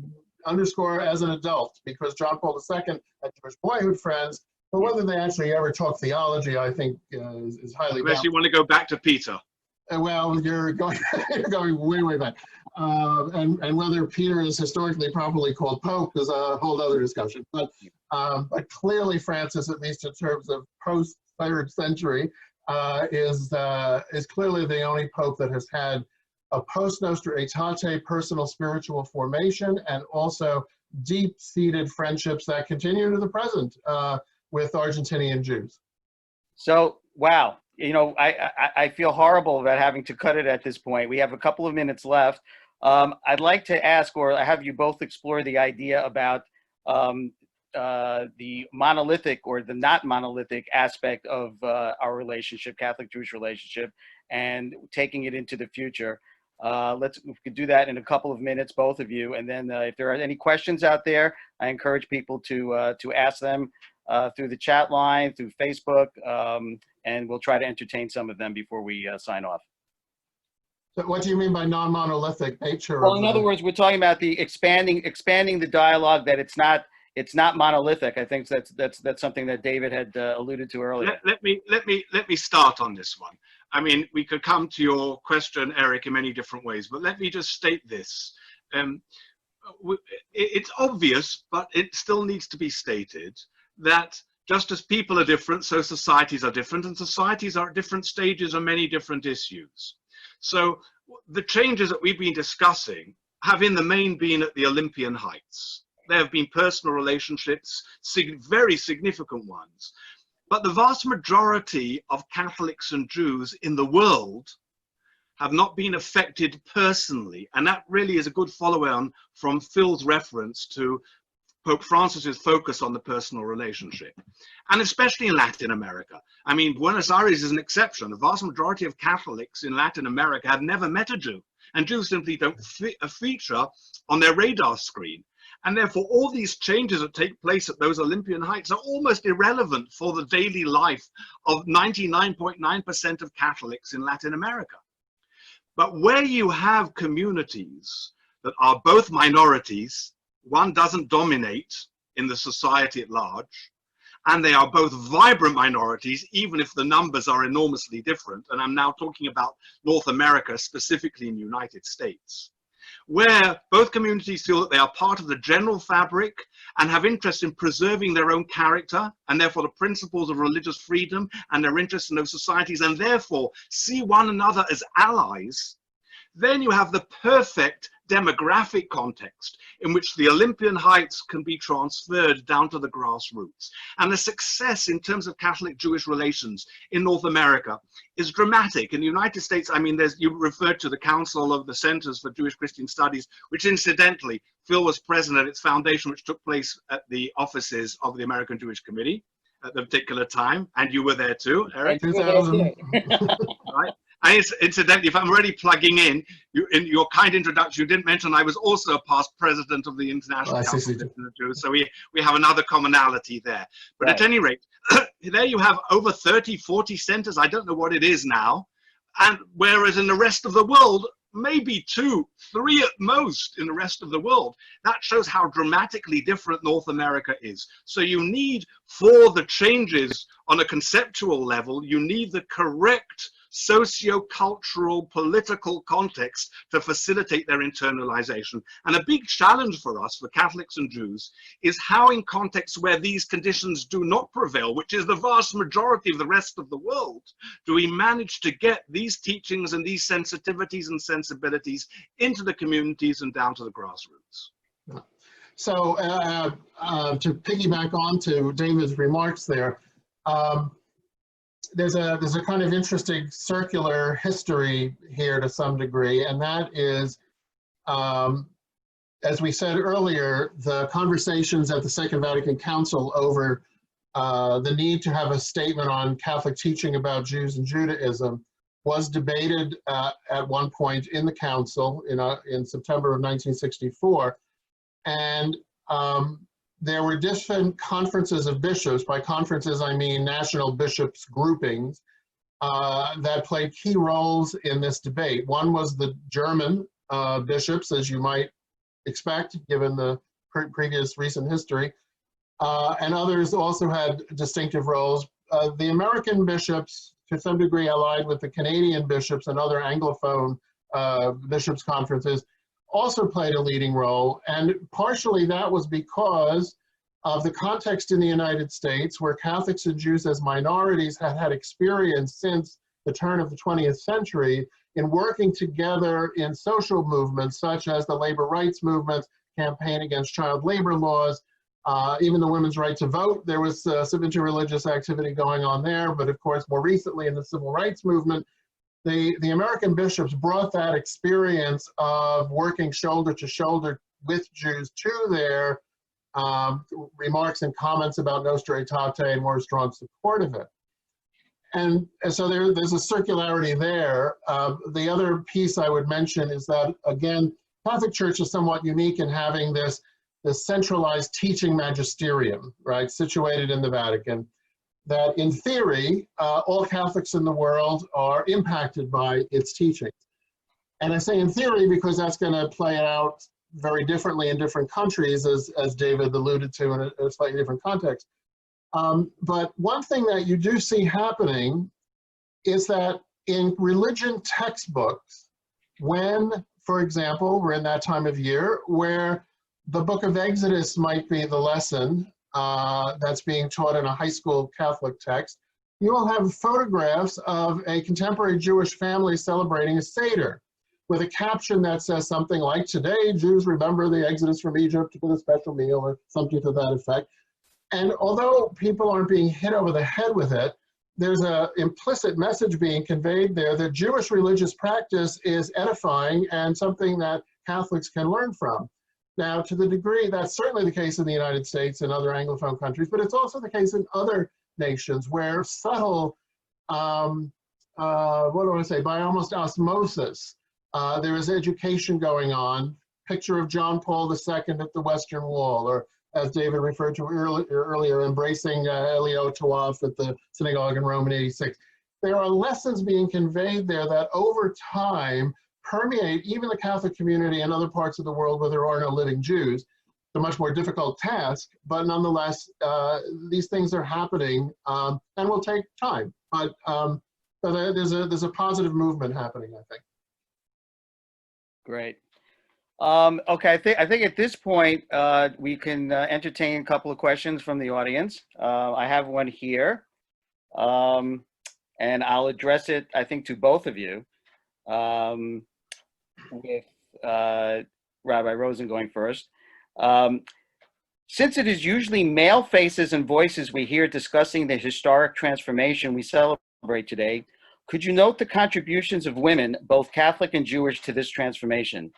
underscore as an adult, because John Paul II had Jewish boyhood friends, but whether they actually ever talk theology, I think, is highly doubtful. Unless you want to go back to Peter. Well, you're going way, way back. And whether Peter is historically properly called Pope is a whole other discussion. But clearly Francis, at least in terms of post-3rd century, is clearly the only Pope that has had a post-Nostra Aetate personal spiritual formation, and also deep-seated friendships that continue to the present with Argentinian Jews. So, wow. You know, I feel horrible about having to cut it at this point. We have a couple of minutes left. I'd like to ask, or have you both explore the idea about the monolithic or the not monolithic aspect of our relationship, Catholic-Jewish relationship, and taking it into the future. We could do that in a couple of minutes, both of you. And then if there are any questions out there, I encourage people to ask them through the chat line, through Facebook, and we'll try to entertain some of them before we sign off. So what do you mean by non-monolithic nature? Well, in other words, we're talking about the expanding the dialogue, that it's not monolithic. I think that's something that David had alluded to earlier. Let me start on this one. I mean, we could come to your question, Eric, in many different ways, but let me just state this. It's obvious, but it still needs to be stated that just as people are different, so societies are different, and societies are at different stages on many different issues. So the changes that we've been discussing have in the main been at the Olympian heights. There have been personal relationships, very significant ones. But the vast majority of Catholics and Jews in the world have not been affected personally. And that really is a good follow-on from Phil's reference to Pope Francis's focus on the personal relationship, and especially in Latin America. I mean, Buenos Aires is an exception. The vast majority of Catholics in Latin America have never met a Jew, and Jews simply don't feature on their radar screen. And therefore, all these changes that take place at those Olympian heights are almost irrelevant for the daily life of 99.9% of Catholics in Latin America. But where you have communities that are both minorities, one doesn't dominate in the society at large, and they are both vibrant minorities, even if the numbers are enormously different. And I'm now talking about North America, specifically in the United States, where both communities feel that they are part of the general fabric and have interest in preserving their own character and therefore the principles of religious freedom and their interest in those societies, and therefore see one another as allies. Then you have the perfect demographic context in which the Olympian heights can be transferred down to the grassroots. And the success in terms of Catholic-Jewish relations in North America is dramatic. In the United States, I mean, you referred to the Council of the Centers for Jewish Christian Studies, which incidentally, Phil was present at its foundation, which took place at the offices of the American Jewish Committee at the particular time. And you were there too, Eric? 2000. Right? And incidentally, if I'm already plugging in your kind introduction, you didn't mention I was also a past president of the International Council of the Jews. So we have another commonality there. But right. At any rate, there you have over 30, 40 centers. I don't know what it is now. And whereas in the rest of the world, maybe 2, 3 at most in the rest of the world. That shows how dramatically different North America is. So you need, for the changes on a conceptual level, you need the correct socio-cultural, political context to facilitate their internalization. And a big challenge for us, for Catholics and Jews, is how in contexts where these conditions do not prevail, which is the vast majority of the rest of the world, do we manage to get these teachings and these sensitivities and sensibilities into the communities and down to the grassroots? So to piggyback on to David's remarks there, there's a kind of interesting circular history here to some degree, and that is, as we said earlier, the conversations at the Second Vatican Council over the need to have a statement on Catholic teaching about Jews and Judaism was debated at one point in the Council in September of 1964, and there were different conferences of bishops. By conferences, I mean national bishops groupings that played key roles in this debate. One was the German bishops, as you might expect, given the previous recent history, and others also had distinctive roles. The American bishops, to some degree allied with the Canadian bishops and other Anglophone bishops' conferences, also played a leading role, and partially that was because of the context in the United States where Catholics and Jews as minorities had had experience since the turn of the 20th century in working together in social movements such as the labor rights movement, campaign against child labor laws, even the women's right to vote. There was some interreligious activity going on there, but of course more recently in the civil rights movement, the American bishops brought that experience of working shoulder to shoulder with Jews to their remarks and comments about Nostra Aetate and more strong support of it. And so there's a circularity there. The other piece I would mention is that, again, Catholic Church is somewhat unique in having this centralized teaching magisterium, right, situated in the Vatican, that in theory, all Catholics in the world are impacted by its teachings. And I say in theory because that's going to play out very differently in different countries, as David alluded to in a slightly different context. But one thing that you do see happening is that in religion textbooks, when, for example, we're in that time of year where the book of Exodus might be the lesson that's being taught in a high school Catholic text, you will have photographs of a contemporary Jewish family celebrating a Seder with a caption that says something like, "Today, Jews remember the Exodus from Egypt with a special meal," or something to that effect. And although people aren't being hit over the head with it, there's an implicit message being conveyed there that Jewish religious practice is edifying and something that Catholics can learn from. Now, to the degree, that's certainly the case in the United States and other Anglophone countries, but it's also the case in other nations where subtle, what do I want to say, by almost osmosis, there is education going on. Picture of John Paul II at the Western Wall, or as David referred to earlier, embracing Elio Tawaf at the synagogue in Rome in '86. there are lessons being conveyed there that over time permeate even the Catholic community and other parts of the world where there are no living Jews. It's a much more difficult task, but nonetheless, these things are happening and will take time. But there's a positive movement happening, I think. Great. Okay, I think at this point we can entertain a couple of questions from the audience. I have one here, and I'll address it, I think, to both of you, with Rabbi Rosen going first. Since it is usually male faces and voices we hear discussing the historic transformation we celebrate today, could you note the contributions of women, both Catholic and Jewish, to this transformation?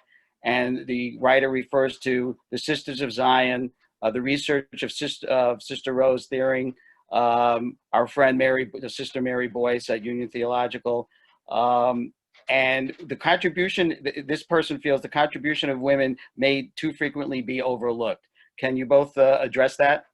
And the writer refers to the Sisters of Zion, the research of Sister Rose Thiering, our friend Sister Mary Boyce at Union Theological, and the contribution, this person feels the contribution of women may too frequently be overlooked. Can you both address that?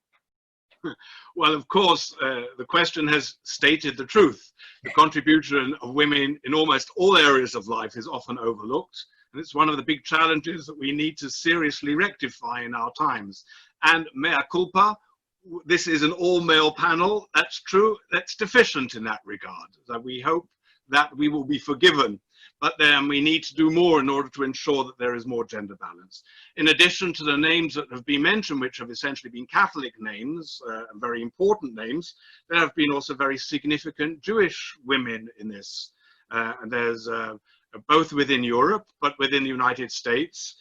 Well, of course, the question has stated the truth. The contribution of women in almost all areas of life is often overlooked. And it's one of the big challenges that we need to seriously rectify in our times. And mea culpa, this is an all-male panel. That's true. That's deficient in that regard. So we hope that we will be forgiven. But then we need to do more in order to ensure that there is more gender balance. In addition to the names that have been mentioned, which have essentially been Catholic names, very important names, there have been also very significant Jewish women in this. And there's both within Europe, but within the United States.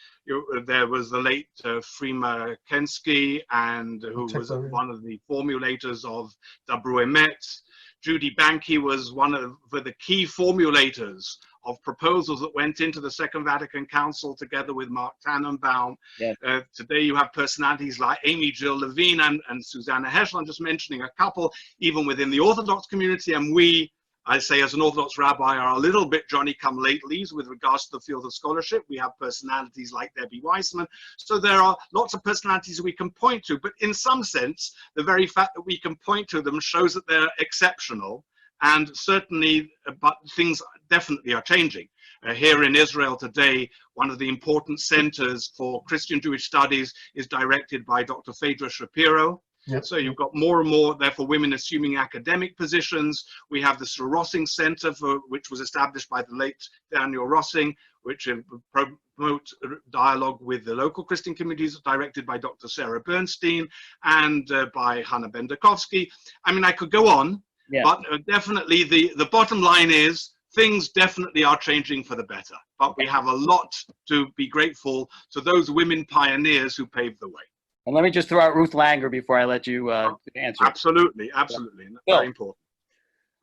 There was the late Frima Kensky, and who was one of the formulators of Dabru Emet. Judy Banky was one of the key formulators of proposals that went into the Second Vatican Council together with Mark Tannenbaum. Yes. Today you have personalities like Amy Jill Levine and Susanna Heschel. I'm just mentioning a couple, even within the Orthodox community, and we, I say as an Orthodox rabbi, are a little bit Johnny-come-latelys with regards to the field of scholarship. We have personalities like Debbie Weissman. So there are lots of personalities we can point to, but in some sense, the very fact that we can point to them shows that they're exceptional. And certainly, but things definitely are changing. Here in Israel today, one of the important centers for Christian Jewish studies is directed by Dr. Phaedra Shapiro. Yep. So you've got more and more, therefore, women assuming academic positions. We have the Sir Rossing Center, which was established by the late Daniel Rossing, which promote dialogue with the local Christian communities, directed by Dr. Sarah Bernstein and by Hannah Bendakovsky. I mean, I could go on, yeah. But definitely the bottom line is things definitely are changing for the better. But we have a lot to be grateful to those women pioneers who paved the way. And let me just throw out Ruth Langer before I let you answer. Absolutely, absolutely. Yeah. Very important.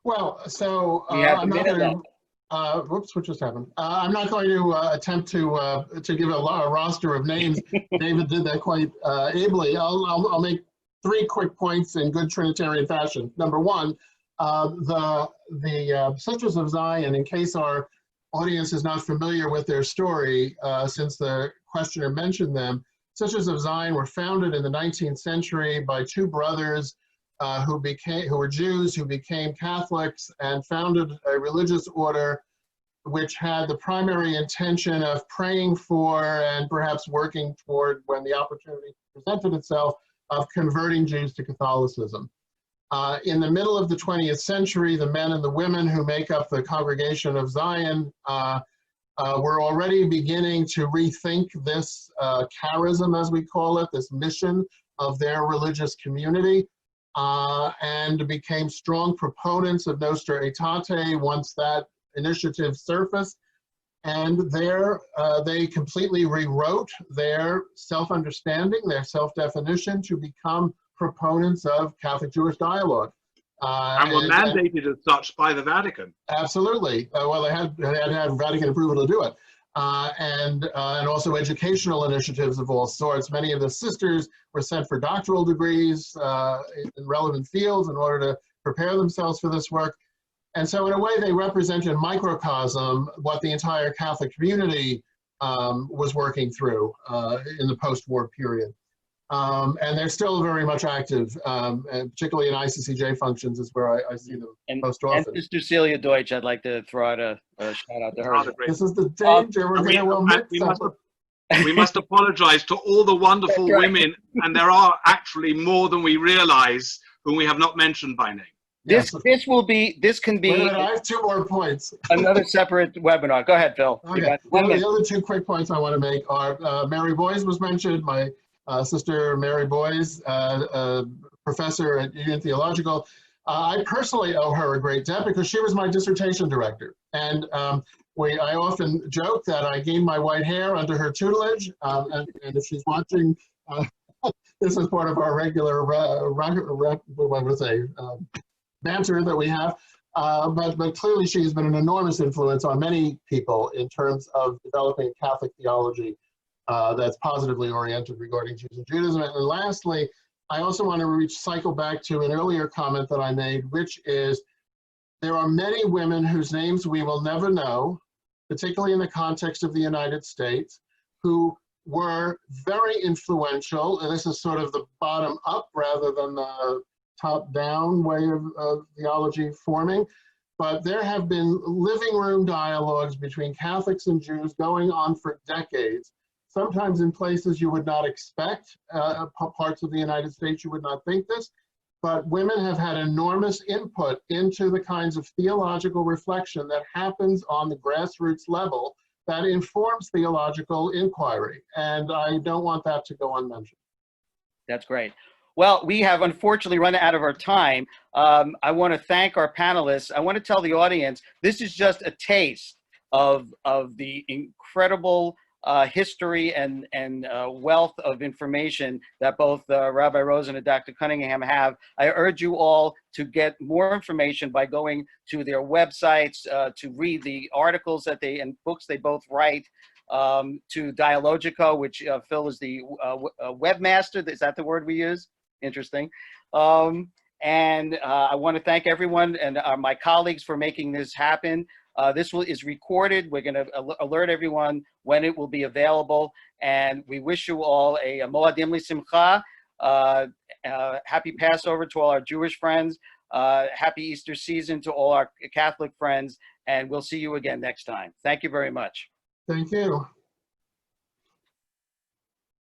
Well, so I'm not going to, whoops, what just happened? I'm not going to attempt to give a roster of names. David did that quite ably. I'll make 3 quick points in good Trinitarian fashion. Number one, the Sisters of Zion, in case our audience is not familiar with their story, since the questioner mentioned them, Sisters of Zion were founded in the 19th century by 2 brothers who were Jews, who became Catholics, and founded a religious order which had the primary intention of praying for and perhaps working toward, when the opportunity presented itself, of converting Jews to Catholicism. In the middle of the 20th century, the men and the women who make up the Congregation of Zion were already beginning to rethink this charism, as we call it, this mission of their religious community, and became strong proponents of Nostra Aetate once that initiative surfaced. And there they completely rewrote their self-understanding, their self-definition, to become proponents of Catholic Jewish dialogue. And were mandated as such by the Vatican. Absolutely. Well, they had to have Vatican approval to do it. And also educational initiatives of all sorts. Many of the sisters were sent for doctoral degrees in relevant fields in order to prepare themselves for this work. And so in a way, they represent in microcosm what the entire Catholic community was working through in the post-war period. And they're still very much active, and particularly in ICCJ functions is where I see them most often. And Sister Celia Deutsch, I'd like to throw out a shout out to her. Rather great. This is the danger. We're going to omit We must apologize to all the wonderful That's right. women, and there are actually more than we realize whom we have not mentioned by name. This can Wait a be minute, I have 2 more points. another separate webinar. Go ahead, Phil. You Okay. got 1 minute. The other 2 quick points I want to make are Mary Boyes was mentioned. My sister Mary Boyes, professor at Union Theological. I personally owe her a great debt because she was my dissertation director. And I often joke that I gained my white hair under her tutelage. And if she's watching, this is part of our regular banter that we have. But clearly she has been an enormous influence on many people in terms of developing Catholic theology that's positively oriented regarding Jews and Judaism. And lastly, I also want to cycle back to an earlier comment that I made, which is there are many women whose names we will never know, particularly in the context of the United States, who were very influential. And this is sort of the bottom up rather than the top down way of theology forming. But there have been living room dialogues between Catholics and Jews going on for decades, sometimes in places you would not expect, parts of the United States you would not think this, but women have had enormous input into the kinds of theological reflection that happens on the grassroots level that informs theological inquiry. And I don't want that to go unmentioned. That's great. Well, we have unfortunately run out of our time. I want to thank our panelists. I want to tell the audience, this is just a taste of the incredible history and wealth of information that both Rabbi Rosen and Dr. Cunningham have. I urge you all to get more information by going to their websites, to read the articles and books they both write, to Dialogico, which Phil is the webmaster. Is that the word we use? Interesting. And I want to thank everyone and my colleagues for making this happen. This is recorded. We're going to alert everyone when it will be available. And we wish you all a Moadim L'Simcha, happy Passover to all our Jewish friends, happy Easter season to all our Catholic friends, and we'll see you again next time. Thank you very much. Thank you.